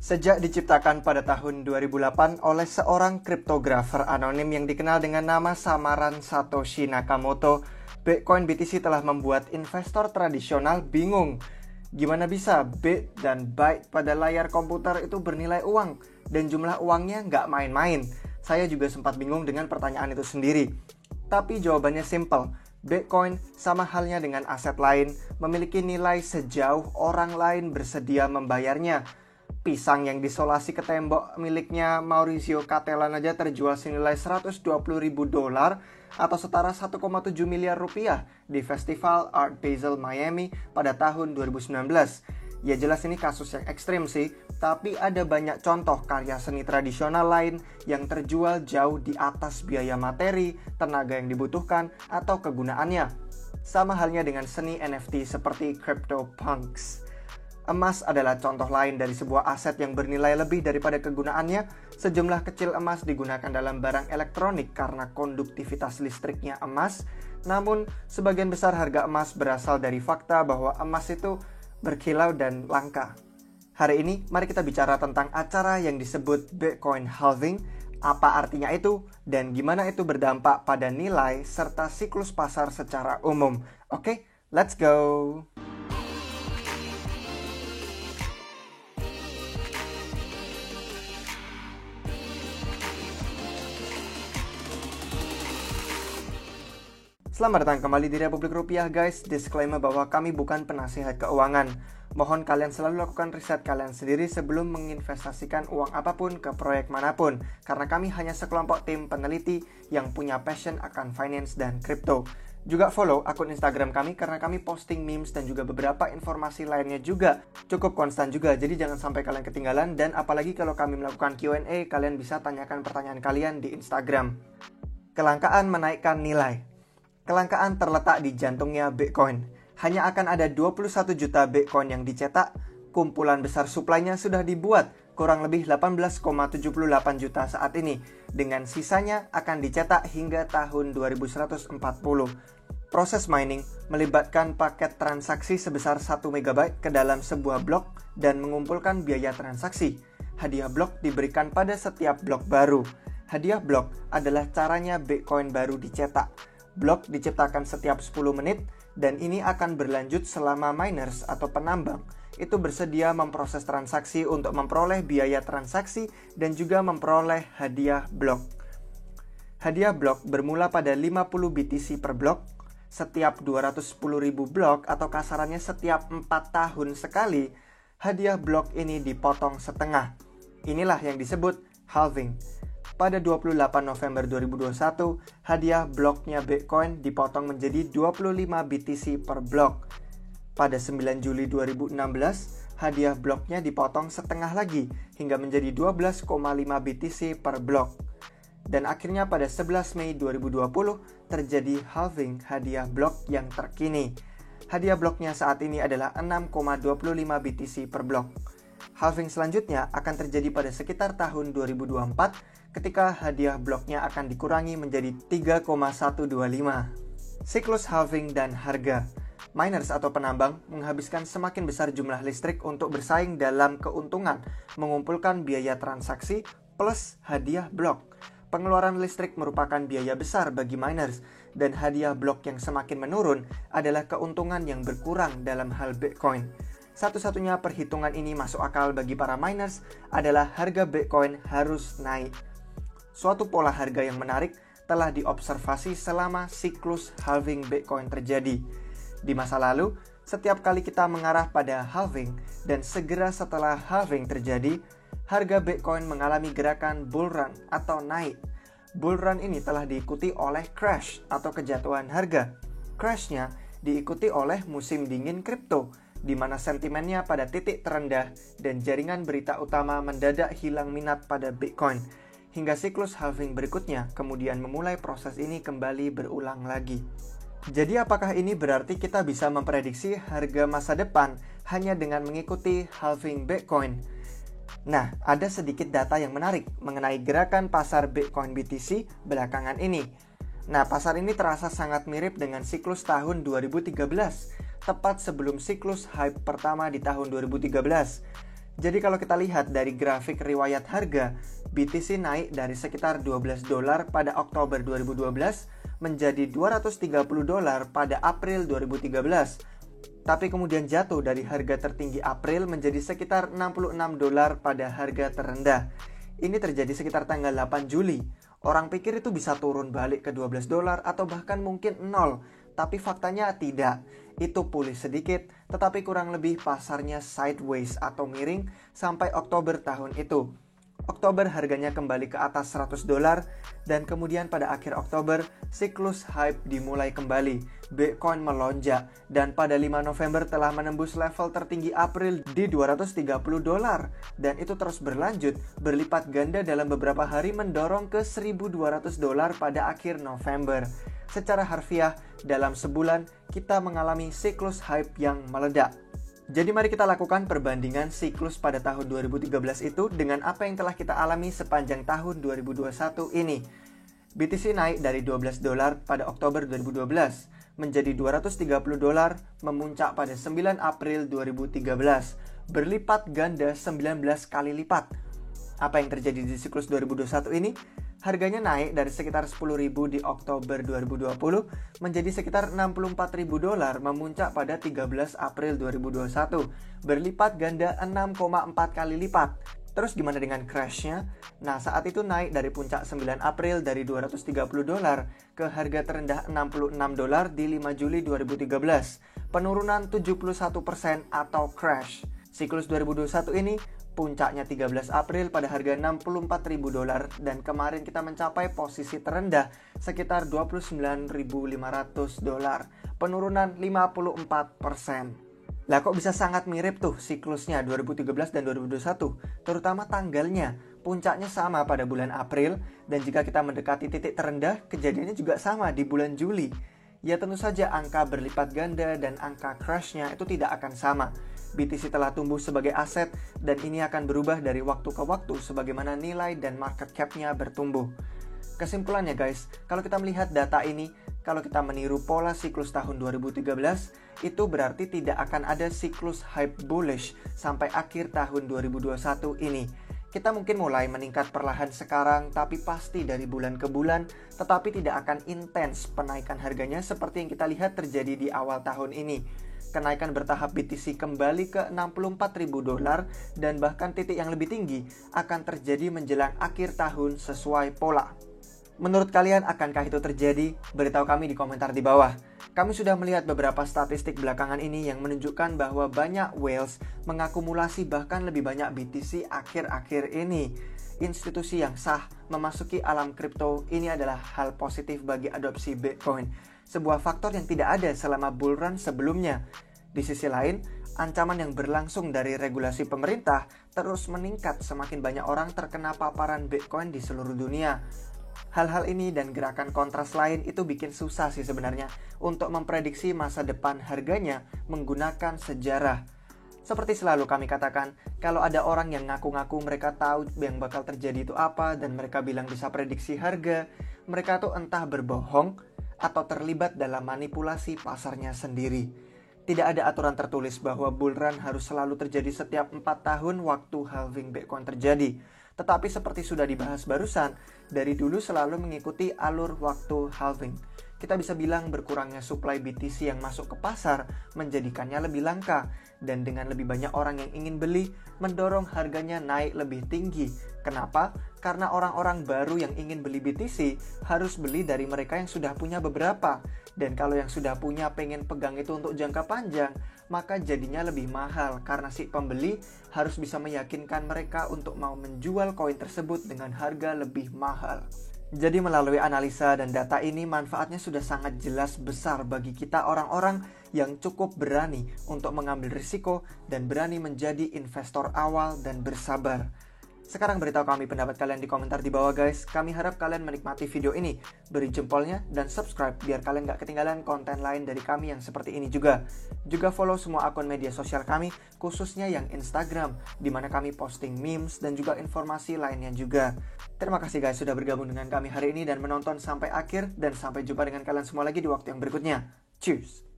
Sejak diciptakan pada tahun 2008 oleh seorang kriptografer anonim yang dikenal dengan nama samaran Satoshi Nakamoto, Bitcoin BTC telah membuat investor tradisional bingung. Gimana bisa bit dan byte pada layar komputer itu bernilai uang dan jumlah uangnya nggak main-main? Saya juga sempat bingung dengan pertanyaan itu sendiri. Tapi jawabannya simple. Bitcoin sama halnya dengan aset lain, memiliki nilai sejauh orang lain bersedia membayarnya. Pisang yang disolasi ke tembok miliknya Maurizio Cattelan aja terjual senilai $120.000 atau setara 1,7 miliar rupiah di Festival Art Basel Miami pada tahun 2019. Ya jelas ini kasus yang ekstrim sih, tapi ada banyak contoh karya seni tradisional lain yang terjual jauh di atas biaya materi, tenaga yang dibutuhkan, atau kegunaannya. Sama halnya dengan seni NFT seperti CryptoPunks. Emas adalah contoh lain dari sebuah aset yang bernilai lebih daripada kegunaannya. Sejumlah kecil emas digunakan dalam barang elektronik karena konduktivitas listriknya emas. Namun, sebagian besar harga emas berasal dari fakta bahwa emas itu berkilau dan langka. Hari ini, mari kita bicara tentang acara yang disebut Bitcoin Halving, apa artinya itu, dan gimana itu berdampak pada nilai serta siklus pasar secara umum. Oke, let's go! Selamat datang kembali di Republik Rupiah guys. Disclaimer bahwa kami bukan penasihat keuangan. Mohon kalian selalu lakukan riset kalian sendiri sebelum menginvestasikan uang apapun ke proyek manapun. Karena kami hanya sekelompok tim peneliti yang punya passion akan finance dan crypto. Juga follow akun Instagram kami karena kami posting memes dan juga beberapa informasi lainnya juga. Cukup konstan juga, jadi jangan sampai kalian ketinggalan. Dan apalagi kalau kami melakukan Q&A, kalian bisa tanyakan pertanyaan kalian di Instagram. Kelangkaan menaikkan nilai. Kelangkaan terletak di jantungnya Bitcoin. Hanya akan ada 21 juta Bitcoin yang dicetak. Kumpulan besar suplainya sudah dibuat, kurang lebih 18,78 juta saat ini. Dengan sisanya akan dicetak hingga tahun 2140. Proses mining melibatkan paket transaksi sebesar 1 MB ke dalam sebuah blok dan mengumpulkan biaya transaksi. Hadiah blok diberikan pada setiap blok baru. Hadiah blok adalah caranya Bitcoin baru dicetak. Blok diciptakan setiap 10 menit dan ini akan berlanjut selama miners atau penambang itu bersedia memproses transaksi untuk memperoleh biaya transaksi dan juga memperoleh hadiah blok. Hadiah blok bermula pada 50 BTC per blok. Setiap 210.000 blok atau kasarannya setiap 4 tahun sekali, hadiah blok ini dipotong setengah. Inilah yang disebut halving. Pada 28 November 2021, hadiah bloknya Bitcoin dipotong menjadi 25 BTC per blok. Pada 9 Juli 2016, hadiah bloknya dipotong setengah lagi hingga menjadi 12,5 BTC per blok. Dan akhirnya pada 11 Mei 2020 terjadi halving hadiah blok yang terkini. Hadiah bloknya saat ini adalah 6,25 BTC per blok. Halving selanjutnya akan terjadi pada sekitar tahun 2024 ketika hadiah bloknya akan dikurangi menjadi 3,125. Siklus halving dan harga. Miners atau penambang menghabiskan semakin besar jumlah listrik untuk bersaing dalam keuntungan, mengumpulkan biaya transaksi plus hadiah blok. Pengeluaran listrik merupakan biaya besar bagi miners, dan hadiah blok yang semakin menurun adalah keuntungan yang berkurang dalam hal Bitcoin. Satu-satunya perhitungan ini masuk akal bagi para miners adalah harga Bitcoin harus naik. Suatu pola harga yang menarik telah diobservasi selama siklus halving Bitcoin terjadi. Di masa lalu, setiap kali kita mengarah pada halving dan segera setelah halving terjadi, harga Bitcoin mengalami gerakan bull run atau naik. Bull run ini telah diikuti oleh crash atau kejatuhan harga. Crashnya diikuti oleh musim dingin kripto, di mana sentimennya pada titik terendah dan jaringan berita utama mendadak hilang minat pada Bitcoin. Hingga siklus halving berikutnya kemudian memulai proses ini kembali berulang lagi. Jadi apakah ini berarti kita bisa memprediksi harga masa depan hanya dengan mengikuti halving Bitcoin? Nah, ada sedikit data yang menarik mengenai gerakan pasar Bitcoin BTC belakangan ini. Nah, pasar ini terasa sangat mirip dengan siklus tahun 2013, tepat sebelum siklus hype pertama di tahun 2013. Jadi kalau kita lihat dari grafik riwayat harga, BTC naik dari sekitar $12 pada Oktober 2012 menjadi $230 pada April 2013. Tapi kemudian jatuh dari harga tertinggi April menjadi sekitar $66 pada harga terendah. Ini terjadi sekitar tanggal 8 Juli. Orang pikir itu bisa turun balik ke $12 atau bahkan mungkin 0. Tapi faktanya tidak. Itu pulih sedikit, tetapi kurang lebih pasarnya sideways atau miring sampai Oktober tahun itu. Oktober harganya kembali ke atas $100 dan kemudian pada akhir Oktober siklus hype dimulai kembali. Bitcoin melonjak dan pada 5 November telah menembus level tertinggi April di $230 dan itu terus berlanjut berlipat ganda dalam beberapa hari mendorong ke $1.200 pada akhir November. Secara harfiah dalam sebulan kita mengalami siklus hype yang meledak. Jadi mari kita lakukan perbandingan siklus pada tahun 2013 itu dengan apa yang telah kita alami sepanjang tahun 2021 ini. BTC naik dari $12 pada Oktober 2012 menjadi $230 memuncak pada 9 April 2013, berlipat ganda 19 kali lipat. Apa yang terjadi di siklus 2021 ini? Harganya naik dari sekitar $10.000 di Oktober 2020 menjadi sekitar $64.000 memuncak pada 13 April 2021, berlipat ganda 6,4 kali lipat. Terus gimana dengan crashnya? Nah, saat itu naik dari puncak 9 April dari $230 ke harga terendah $66 di 5 Juli 2013, penurunan 71% atau crash. Siklus 2021 ini puncaknya 13 April pada harga $64.000 dan kemarin kita mencapai posisi terendah sekitar $29.500, penurunan 54%. Lah kok bisa sangat mirip tuh siklusnya 2013 dan 2021, terutama tanggalnya. Puncaknya sama pada bulan April dan jika kita mendekati titik terendah, kejadiannya juga sama di bulan Juli. Ya tentu saja angka berlipat ganda dan angka crashnya itu tidak akan sama. BTC telah tumbuh sebagai aset dan ini akan berubah dari waktu ke waktu sebagaimana nilai dan market cap-nya bertumbuh. Kesimpulannya guys, kalau kita melihat data ini, kalau kita meniru pola siklus tahun 2013, itu berarti tidak akan ada siklus hype bullish sampai akhir tahun 2021 ini. Kita mungkin mulai meningkat perlahan sekarang, tapi pasti dari bulan ke bulan, tetapi tidak akan intens penaikan harganya seperti yang kita lihat terjadi di awal tahun ini. Kenaikan bertahap BTC kembali ke $64.000 dan bahkan titik yang lebih tinggi akan terjadi menjelang akhir tahun sesuai pola. Menurut kalian akankah itu terjadi? Beritahu kami di komentar di bawah. Kami sudah melihat beberapa statistik belakangan ini yang menunjukkan bahwa banyak whales mengakumulasi bahkan lebih banyak BTC akhir-akhir ini. Institusi yang sah memasuki alam kripto ini adalah hal positif bagi adopsi Bitcoin. Sebuah faktor yang tidak ada selama bull run sebelumnya. Di sisi lain, ancaman yang berlangsung dari regulasi pemerintah terus meningkat semakin banyak orang terkena paparan Bitcoin di seluruh dunia. Hal-hal ini dan gerakan kontras lain itu bikin susah sih sebenarnya untuk memprediksi masa depan harganya menggunakan sejarah. Seperti selalu kami katakan, kalau ada orang yang ngaku-ngaku mereka tahu yang bakal terjadi itu apa dan mereka bilang bisa prediksi harga, mereka tuh entah berbohong atau terlibat dalam manipulasi pasarnya sendiri. Tidak ada aturan tertulis bahwa bull run harus selalu terjadi setiap 4 tahun waktu halving Bitcoin terjadi. Tetapi seperti sudah dibahas barusan, dari dulu selalu mengikuti alur waktu halving. Kita bisa bilang berkurangnya supply BTC yang masuk ke pasar menjadikannya lebih langka. Dan dengan lebih banyak orang yang ingin beli, mendorong harganya naik lebih tinggi. Kenapa? Karena orang-orang baru yang ingin beli BTC harus beli dari mereka yang sudah punya beberapa. Dan kalau yang sudah punya pengen pegang itu untuk jangka panjang, maka jadinya lebih mahal karena si pembeli harus bisa meyakinkan mereka untuk mau menjual koin tersebut dengan harga lebih mahal. Jadi melalui analisa dan data ini manfaatnya sudah sangat jelas besar bagi kita orang-orang yang cukup berani untuk mengambil risiko dan berani menjadi investor awal dan bersabar. Sekarang beritahu kami pendapat kalian di komentar di bawah guys. Kami harap kalian menikmati video ini. Beri jempolnya dan subscribe biar kalian gak ketinggalan konten lain dari kami yang seperti ini juga. Juga follow semua akun media sosial kami, khususnya yang Instagram, di mana kami posting memes dan juga informasi lainnya juga. Terima kasih guys sudah bergabung dengan kami hari ini dan menonton sampai akhir. Dan sampai jumpa dengan kalian semua lagi di waktu yang berikutnya. Cheers!